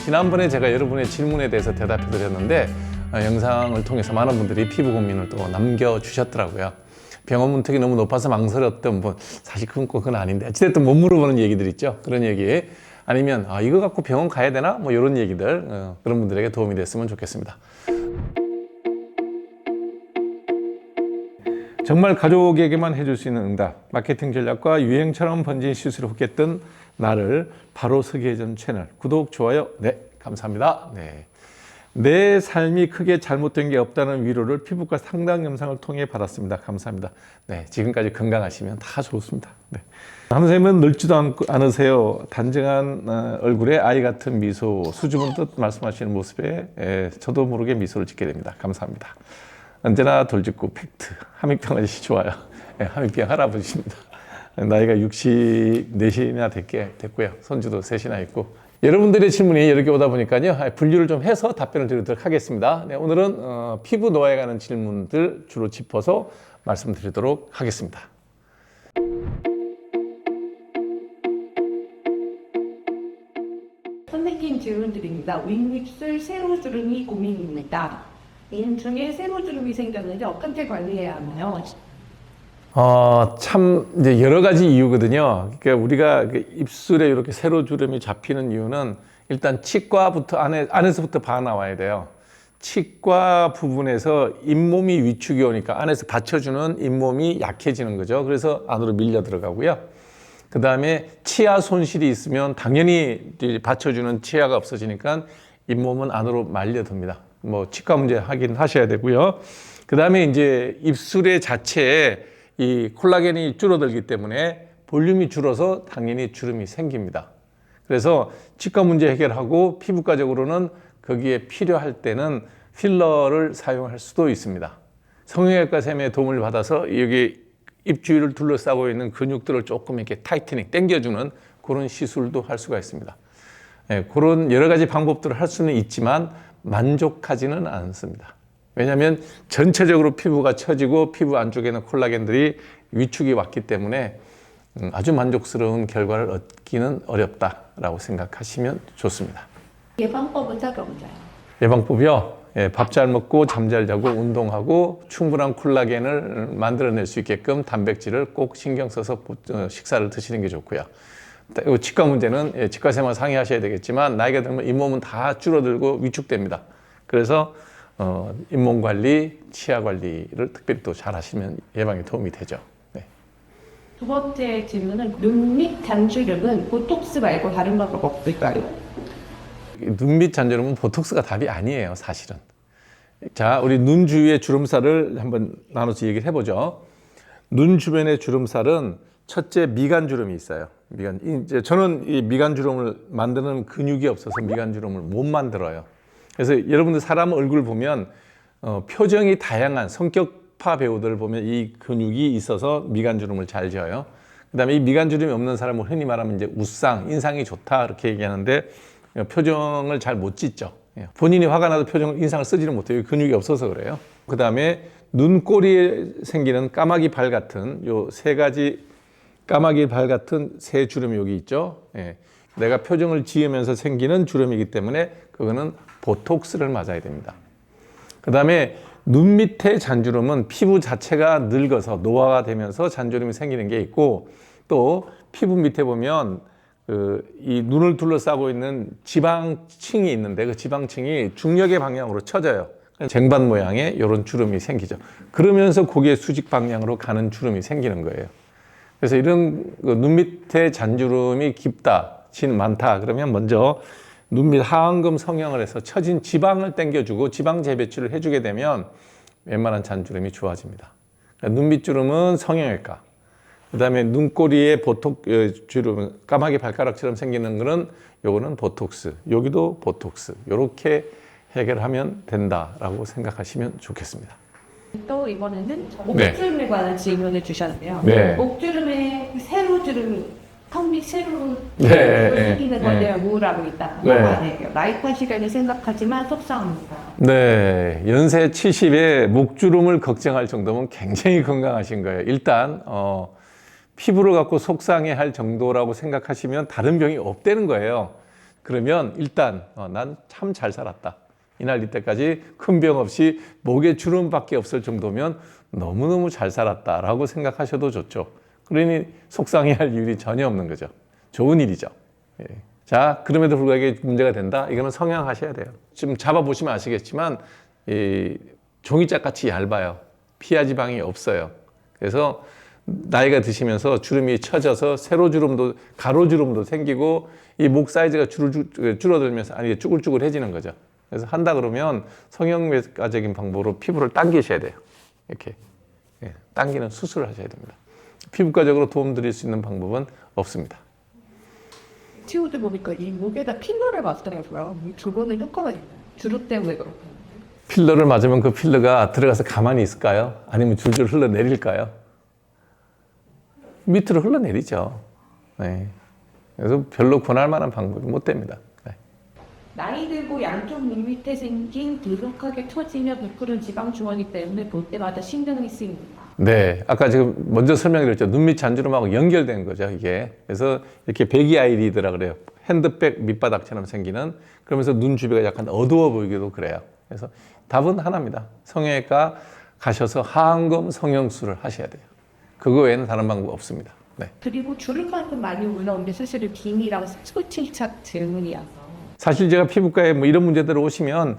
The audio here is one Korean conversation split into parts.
지난번에 제가 여러분의 질문에 대해서 대답해 드렸는데 영상을 통해서 많은 분들이 피부 고민을 또 남겨주셨더라고요. 병원 문턱이 너무 높아서 망설였던 분, 사실 그건 아닌데 어찌됐든 못 물어보는 얘기들 있죠. 그런 얘기 아니면 이거 갖고 병원 가야 되나? 뭐 이런 얘기들 그런 분들에게 도움이 됐으면 좋겠습니다. 정말 가족에게만 해줄 수 있는 응답, 마케팅 전략과 유행처럼 번진 시술을 훅했던 나를 바로 서게 해준 채널 구독, 좋아요, 네, 감사합니다. 네. 내 삶이 크게 잘못된 게 없다는 위로를 피부과 상담 영상을 통해 받았습니다. 감사합니다. 네, 지금까지 건강하시면 다 좋습니다. 네. 한 선생님은 늙지도 않으세요. 단정한 얼굴에 아이 같은 미소, 수줍은 듯 말씀하시는 모습에 저도 모르게 미소를 짓게 됩니다. 감사합니다. 언제나 돌직구 팩트, 함익병 아저씨 좋아요. 네, 함익병 할아버지입니다. 나이가 64이나 됐고요. 손주도 3이나 있고. 여러분들의 질문이 여러 개 오다 보니까요. 분류를 좀 해서 답변을 드리도록 하겠습니다. 네, 오늘은 피부 노화에 관한 질문들 주로 짚어서 말씀드리도록 하겠습니다. 선생님 질문드립니다. 윗입술 세로주름이 고민입니다. 이 중에 세로주름이 생겼는데 어떻게 관리해야 하나요? 참 이제 여러 가지 이유거든요. 그러니까 우리가 입술에 이렇게 세로주름이 잡히는 이유는 일단 치과부터 안에서부터 봐 나와야 돼요. 치과 부분에서 잇몸이 위축이 오니까 안에서 받쳐주는 잇몸이 약해지는 거죠. 그래서 안으로 밀려 들어가고요. 그 다음에 치아 손실이 있으면 당연히 받쳐주는 치아가 없어지니까 잇몸은 안으로 말려듭니다. 뭐 치과 문제 하긴 하셔야 되고요. 그 다음에 이제 입술의 자체에 이 콜라겐이 줄어들기 때문에 볼륨이 줄어서 당연히 주름이 생깁니다. 그래서 치과 문제 해결하고 피부과적으로는 거기에 필요할 때는 필러를 사용할 수도 있습니다. 성형외과 쌤의 도움을 받아서 여기 입 주위를 둘러싸고 있는 근육들을 조금 이렇게 타이트닝, 당겨주는 그런 시술도 할 수가 있습니다. 네, 그런 여러 가지 방법들을 할 수는 있지만 만족하지는 않습니다. 왜냐하면 전체적으로 피부가 처지고 피부 안쪽에는 콜라겐들이 위축이 왔기 때문에 아주 만족스러운 결과를 얻기는 어렵다라고 생각하시면 좋습니다. 예방법은 찾아보자요. 예방법이요? 밥 잘 먹고 잠 잘 자고 운동하고 충분한 콜라겐을 만들어낼 수 있게끔 단백질을 꼭 신경 써서 식사를 드시는 게 좋고요. 치과 문제는 치과생활 상의하셔야 되겠지만 나이가 들면 잇몸은 다 줄어들고 위축됩니다. 그래서 잇몸 관리, 치아 관리를 특별히 또 잘 하시면 예방에 도움이 되죠. 네. 두 번째 질문은 눈 밑 잔주름은 보톡스 말고 다른 방법 없을까요? 눈 밑 잔주름은 보톡스가 답이 아니에요, 사실은. 자, 우리 눈 주위의 주름살을 한번 나눠서 얘기를 해보죠. 눈 주변의 주름살은 첫째 미간 주름이 있어요. 이제 저는 이 미간 주름을 만드는 근육이 없어서 미간 주름을 못 만들어요. 그래서 여러분들 사람 얼굴 보면 표정이 다양한 성격파 배우들 보면 이 근육이 있어서 미간 주름을 잘 지어요. 그다음에 이 미간 주름이 없는 사람은 흔히 말하면 이제 웃상, 인상이 좋다 이렇게 얘기하는데 표정을 잘 못 짓죠. 본인이 화가 나도 인상을 쓰지는 못해요. 근육이 없어서 그래요. 그다음에 눈꼬리에 생기는 까마귀 발 같은 요 세 가지 까마귀 발 같은 세 주름이 여기 있죠. 내가 표정을 지으면서 생기는 주름이기 때문에 그거는 보톡스를 맞아야 됩니다. 그 다음에 눈 밑에 잔주름은 피부 자체가 늙어서 노화가 되면서 잔주름이 생기는 게 있고 또 피부 밑에 보면 이 눈을 둘러싸고 있는 지방층이 있는데 그 지방층이 중력의 방향으로 처져요. 쟁반 모양의 이런 주름이 생기죠. 그러면서 고개 수직 방향으로 가는 주름이 생기는 거예요. 그래서 이런 눈 밑에 잔주름이 깊다, 많다 그러면 먼저 눈 밑 하안금 성형을 해서 처진 지방을 당겨주고 지방 재배치를 해주게 되면 웬만한 잔주름이 좋아집니다. 그러니까 눈 밑 주름은 성형외과, 그 다음에 눈꼬리에 주름, 까마귀 발가락처럼 생기는 거는 요거는 보톡스, 여기도 보톡스, 요렇게 해결하면 된다라고 생각하시면 좋겠습니다. 또 이번에는 목주름에 관한 질문을 주셨는데요. 네. 목주름에 세로주름, 턱밑 세로 네, 생기는 건데 우울하고 있다. 네. 라이프 시간을 생각하지만 속상합니다. 네, 연세 70에 목주름을 걱정할 정도면 굉장히 건강하신 거예요. 일단 피부를 갖고 속상해할 정도라고 생각하시면 다른 병이 없다는 거예요. 그러면 일단 난 참 잘 살았다. 이날 이때까지 큰 병 없이 목에 주름밖에 없을 정도면 너무너무 잘 살았다라고 생각하셔도 좋죠. 그러니 속상해할 이유이 전혀 없는 거죠. 좋은 일이죠. 예. 자, 그럼에도 불구하고 이게 문제가 된다? 이거는 성향하셔야 돼요. 지금 잡아보시면 아시겠지만 이 종이짝 같이 얇아요. 피하 지방이 없어요. 그래서 나이가 드시면서 주름이 처져서 세로주름도 가로주름도 생기고 이 목 사이즈가 줄어들면서 아니 쭈글쭈글해지는 거죠. 그래서 한다 그러면 성형외과적인 방법으로 피부를 당기셔야 돼요. 이렇게 당기는 수술을 하셔야 됩니다. 피부과적으로 도움드릴 수 있는 방법은 없습니다. 치우드 보니까 이 목에다 필러를 맞더라고요. 그거는 효과가 있나요? 주름 때문에 그렇고. 필러를 맞으면 그 필러가 들어가서 가만히 있을까요? 아니면 줄줄 흘러내릴까요? 밑으로 흘러내리죠. 네. 그래서 별로 권할 만한 방법이 못 됩니다. 네. 나이 들고 양쪽 눈 밑에 생긴 드룩하게 처지며 부풀은 지방 주머니 때문에 볼 때마다 신경이 쓰입니다. 네, 아까 지금 먼저 설명드렸죠. 눈밑 잔주름하고 연결된 거죠, 이게. 그래서 이렇게 배기 아이리드라 그래요. 핸드백 밑바닥처럼 생기는. 그러면서 눈 주변가 약간 어두워 보이기도 그래요. 그래서 답은 하나입니다. 성형외과 가셔서 하안검 성형수술을 하셔야 돼요. 그거 외에는 다른 방법 없습니다. 네. 그리고 주름만큼 많이 올라오는데 사실은 비밀이랑 스포츠착 질문이야. 사실 제가 피부과에 뭐 이런 문제들 오시면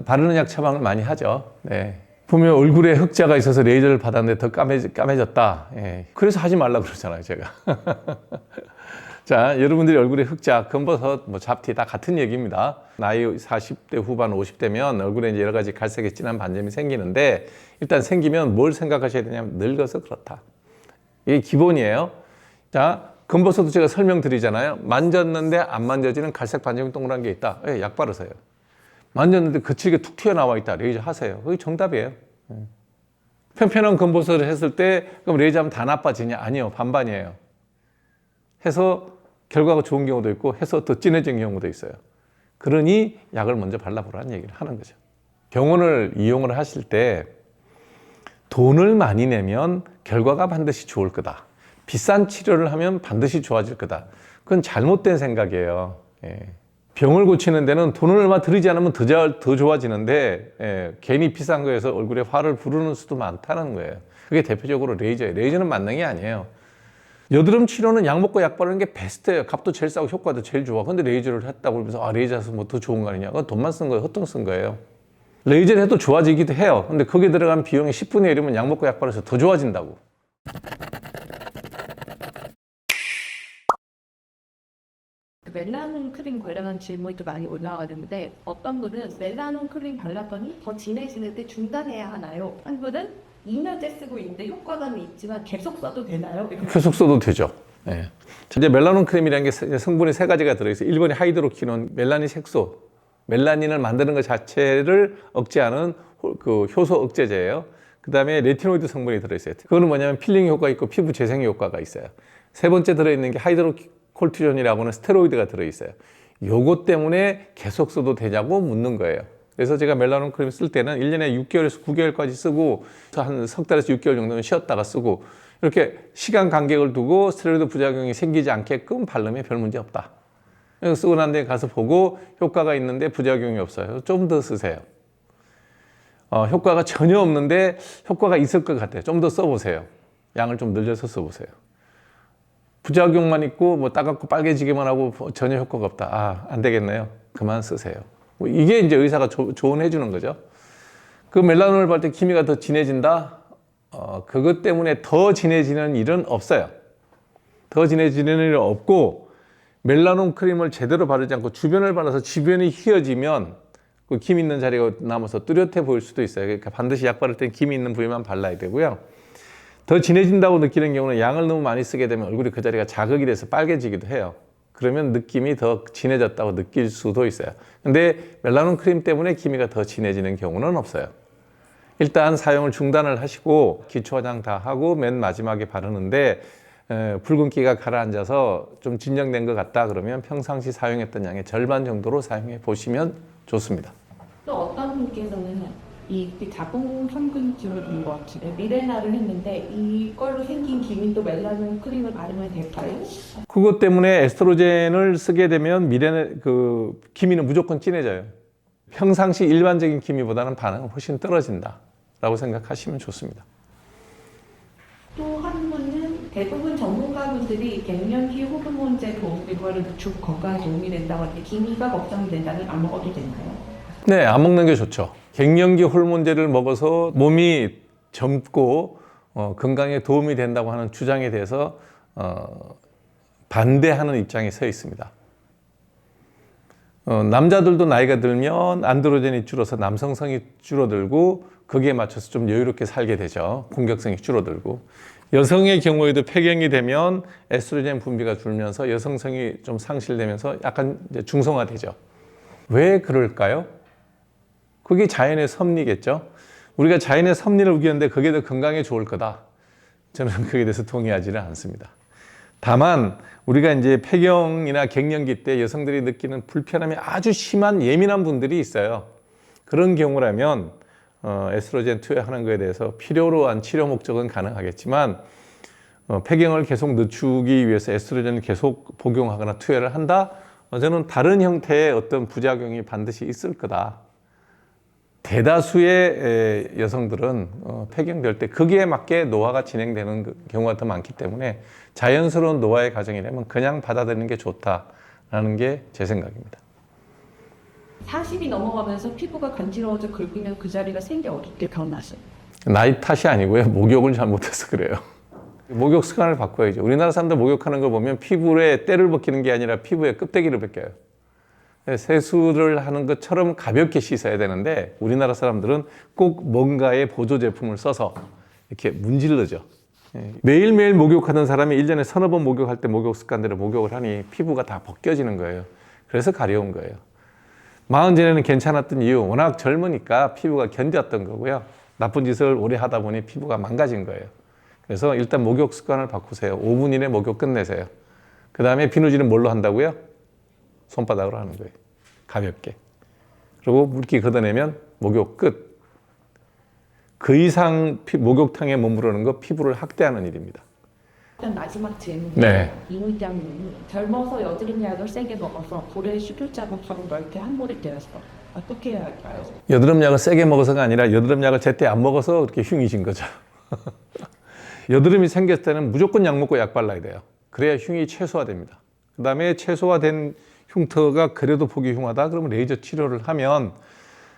바르는 약 처방을 많이 하죠. 네. 보면 얼굴에 흑자가 있어서 레이저를 받았는데 더 까매졌다. 예. 그래서 하지 말라고 그러잖아요, 제가. 자, 여러분들이 얼굴에 흑자, 검버섯, 뭐 잡티 다 같은 얘기입니다. 나이 40대 후반, 50대면 얼굴에 이제 여러 가지 갈색의 진한 반점이 생기는데 일단 생기면 뭘 생각하셔야 되냐면 늙어서 그렇다. 이게 기본이에요. 자, 검버섯도 제가 설명드리잖아요. 만졌는데 안 만져지는 갈색 반점이 동그란 게 있다. 예, 약 바르세요. 만졌는데 거칠게 툭 튀어나와 있다. 레이저 하세요. 그게 정답이에요. 편편한 검버섯을 했을 때 그럼 레이저하면 다 나빠지냐? 아니요. 반반이에요. 해서 결과가 좋은 경우도 있고 해서 더 진해진 경우도 있어요. 그러니 약을 먼저 발라보라는 얘기를 하는 거죠. 병원을 이용을 하실 때 돈을 많이 내면 결과가 반드시 좋을 거다. 비싼 치료를 하면 반드시 좋아질 거다. 그건 잘못된 생각이에요. 예. 병을 고치는 데는 돈을 얼마 들이지 않으면 더 좋아지는데 예, 괜히 비싼 거에서 얼굴에 화를 부르는 수도 많다는 거예요. 그게 대표적으로 레이저예요. 레이저는 만능이 아니에요. 여드름 치료는 약 먹고 약 바르는 게 베스트예요. 값도 제일 싸고 효과도 제일 좋아. 근데 레이저를 했다고 그러면서 아 레이저에서 뭐 더 좋은 거 아니냐. 그건 돈만 쓴 거예요. 헛돈 쓴 거예요. 레이저를 해도 좋아지기도 해요. 근데 거기에 들어간 비용이 10분의 1이면 약 먹고 약 바르면서 더 좋아진다고. 멜라논 크림 관련한 질문이 또 많이 올라가는데 어떤 분은 멜라논 크림 발랐더니 더 진해지는데 중단해야 하나요? 한 분은 2년째 쓰고 있는데 효과감이 있지만 계속 써도 되나요? 계속 써도 되죠. 예. 이제 멜라논 크림이라는 게 성분이 세 가지가 들어있어요. 1번이 하이드로키논, 멜라닌 색소. 멜라닌을 만드는 것 자체를 억제하는 그 효소 억제제예요. 그 다음에 레티노이드 성분이 들어있어요. 그거는 뭐냐면 필링 효과 있고 피부 재생 효과가 있어요. 세 번째 들어있는 게 하이드로콜티존이라고 하는 스테로이드가 들어있어요. 요것 때문에 계속 써도 되냐고 묻는 거예요. 그래서 제가 멜라논 크림 쓸 때는 1년에 6개월에서 9개월까지 쓰고 한 석 달에서 6개월 정도는 쉬었다가 쓰고 이렇게 시간 간격을 두고 스테로이드 부작용이 생기지 않게끔 바르면 별 문제 없다. 쓰고 난 뒤에 가서 보고 효과가 있는데 부작용이 없어요. 좀 더 쓰세요. 효과가 전혀 없는데 효과가 있을 것 같아요. 좀 더 써보세요. 양을 좀 늘려서 써보세요. 부작용만 있고 뭐 따갑고 빨개지기만 하고 전혀 효과가 없다. 아, 안 되겠네요. 그만 쓰세요. 뭐 이게 이제 의사가 조언해 주는 거죠. 그 멜라논을 바를 때 기미가 더 진해진다? 그것 때문에 더 진해지는 일은 없어요. 더 진해지는 일은 없고 멜라논 크림을 제대로 바르지 않고 주변을 발라서 주변이 휘어지면 그 김 있는 자리가 남아서 뚜렷해 보일 수도 있어요. 그러니까 반드시 약 바를 땐 김이 있는 부위만 발라야 되고요. 더 진해진다고 느끼는 경우는 양을 너무 많이 쓰게 되면 얼굴이 그 자리가 자극이 돼서 빨개지기도 해요. 그러면 느낌이 더 진해졌다고 느낄 수도 있어요. 근데 멜라논 크림 때문에 기미가 더 진해지는 경우는 없어요. 일단 사용을 중단을 하시고 기초 화장 다 하고 맨 마지막에 바르는데 붉은기가 가라앉아서 좀 진정된 것 같다 그러면 평상시 사용했던 양의 절반 정도로 사용해 보시면 좋습니다. 또 어떤 분께서는 이 자궁 성근증을 본 것 같아요. 미레나를 했는데 이걸로 생긴 기민도 멜라닌 크림을 바르면 될까요? 그것 때문에 에스트로겐을 쓰게 되면 기미는 무조건 진해져요. 평상시 일반적인 기미보다는 반응은 훨씬 떨어진다라고 생각하시면 좋습니다. 또 한 분은 대부분 전문가분들이 갱년기 호르몬제 이거를 누축 건강에 도움이 된다고 하는데 기미가 걱정이 된다면 안 먹어도 되나요? 네, 안 먹는 게 좋죠. 갱년기 호르몬제를 먹어서 몸이 젊고 건강에 도움이 된다고 하는 주장에 대해서 반대하는 입장에 서 있습니다. 남자들도 나이가 들면 안드로겐이 줄어서 남성성이 줄어들고 거기에 맞춰서 좀 여유롭게 살게 되죠. 공격성이 줄어들고. 여성의 경우에도 폐경이 되면 에스트로겐 분비가 줄면서 여성성이 좀 상실되면서 약간 이제 중성화되죠. 왜 그럴까요? 그게 자연의 섭리겠죠. 우리가 자연의 섭리를 우기는데 그게 더 건강에 좋을 거다. 저는 그에 대해서 동의하지는 않습니다. 다만 우리가 이제 폐경이나 갱년기 때 여성들이 느끼는 불편함이 아주 심한 예민한 분들이 있어요. 그런 경우라면 에스트로겐 투여하는 것에 대해서 필요로 한 치료 목적은 가능하겠지만 폐경을 계속 늦추기 위해서 에스트로겐을 계속 복용하거나 투여를 한다? 저는 다른 형태의 어떤 부작용이 반드시 있을 거다. 대다수의 여성들은 폐경될 때 거기에 맞게 노화가 진행되는 경우가 더 많기 때문에 자연스러운 노화의 과정이라면 그냥 받아들이는 게 좋다라는 게 제 생각입니다. 40이 넘어가면서 피부가 간지러워져 긁으면 그 자리가 생기 어렵게 변하죠. 나이 탓이 아니고요. 목욕을 잘못해서 그래요. 목욕 습관을 바꿔야죠. 우리나라 사람들 목욕하는 거 보면 피부에 때를 벗기는 게 아니라 피부에 껍데기를 벗겨요. 세수를 하는 것처럼 가볍게 씻어야 되는데 우리나라 사람들은 꼭 뭔가의 보조 제품을 써서 이렇게 문질러죠. 매일매일 목욕하는 사람이 1년에 서너 번 목욕할 때 목욕 습관대로 목욕을 하니 피부가 다 벗겨지는 거예요. 그래서 가려운 거예요. 40 전에는 괜찮았던 이유, 워낙 젊으니까 피부가 견뎠던 거고요. 나쁜 짓을 오래 하다 보니 피부가 망가진 거예요. 그래서 일단 목욕 습관을 바꾸세요. 5분 이내 목욕 끝내세요. 그 다음에 비누질은 뭘로 한다고요? 손바닥으로 하는 거예요. 가볍게. 그리고 물기 걷어내면 목욕 끝. 그 이상 목욕탕에 머무르는 거 피부를 학대하는 일입니다. 일단 마지막 질문. 네. 이문장님이 젊어서 여드름 약을 세게 먹어서 볼에 수술 자국처럼 넓게 함몰이 되었어. 어떻게 해야 할까요? 여드름 약을 세게 먹어서가 아니라 여드름 약을 제때 안 먹어서 그렇게 흉이 진 거죠. 여드름이 생겼을 때는 무조건 약 먹고 약 발라야 돼요. 그래야 흉이 최소화됩니다. 그 다음에 최소화된 흉터가 그래도 보기 흉하다 그러면 레이저 치료를 하면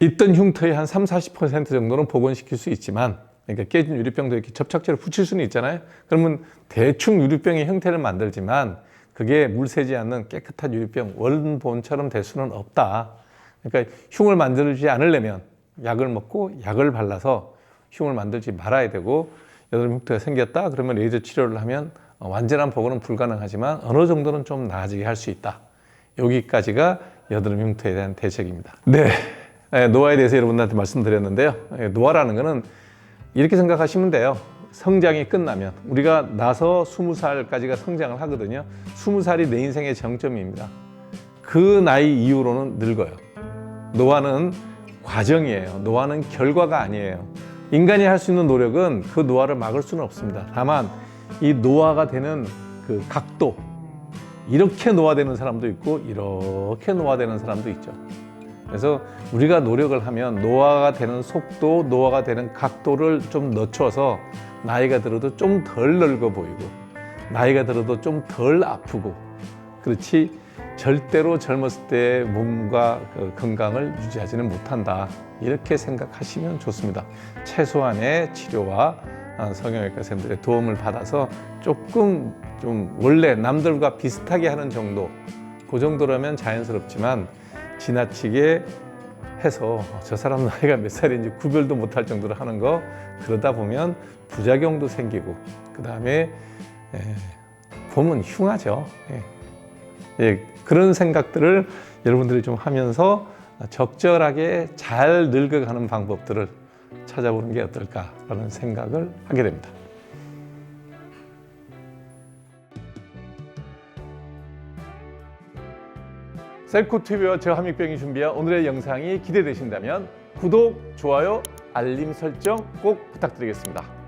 있던 흉터의 한 30-40% 정도는 복원시킬 수 있지만, 그러니까 깨진 유리병도 이렇게 접착제를 붙일 수는 있잖아요. 그러면 대충 유리병의 형태를 만들지만 그게 물 새지 않는 깨끗한 유리병 원본처럼 될 수는 없다. 그러니까 흉을 만들지 않으려면 약을 먹고 약을 발라서 흉을 만들지 말아야 되고, 여드름 흉터가 생겼다 그러면 레이저 치료를 하면 완전한 복원은 불가능하지만 어느 정도는 좀 나아지게 할 수 있다. 여기까지가 여드름 흉터에 대한 대책입니다. 네, 노화에 대해서 여러분들한테 말씀드렸는데요. 노화라는 거는 이렇게 생각하시면 돼요. 성장이 끝나면 우리가 나서 20살까지가 성장을 하거든요. 20살이 내 인생의 정점입니다. 그 나이 이후로는 늙어요. 노화는 과정이에요. 노화는 결과가 아니에요. 인간이 할 수 있는 노력은 그 노화를 막을 수는 없습니다. 다만 이 노화가 되는 그 각도, 이렇게 노화되는 사람도 있고 이렇게 노화되는 사람도 있죠. 그래서 우리가 노력을 하면 노화가 되는 속도, 노화가 되는 각도를 좀 늦춰서 나이가 들어도 좀 덜 늙어 보이고 나이가 들어도 좀 덜 아프고, 그렇지 절대로 젊었을 때의 몸과 그 건강을 유지하지는 못한다. 이렇게 생각하시면 좋습니다. 최소한의 치료와 성형외과 선생님들의 도움을 받아서 조금 좀 원래 남들과 비슷하게 하는 정도, 그 정도라면 자연스럽지만 지나치게 해서 저 사람 나이가 몇 살인지 구별도 못할 정도로 하는 거, 그러다 보면 부작용도 생기고 그 다음에 보면 흉하죠. 그런 생각들을 여러분들이 좀 하면서 적절하게 잘 늙어가는 방법들을 찾아보는 게 어떨까라는 생각을 하게 됩니다. 셀코TV와 저 함익병이 준비한 오늘의 영상이 기대되신다면 구독, 좋아요 알림 설정 꼭 부탁드리겠습니다.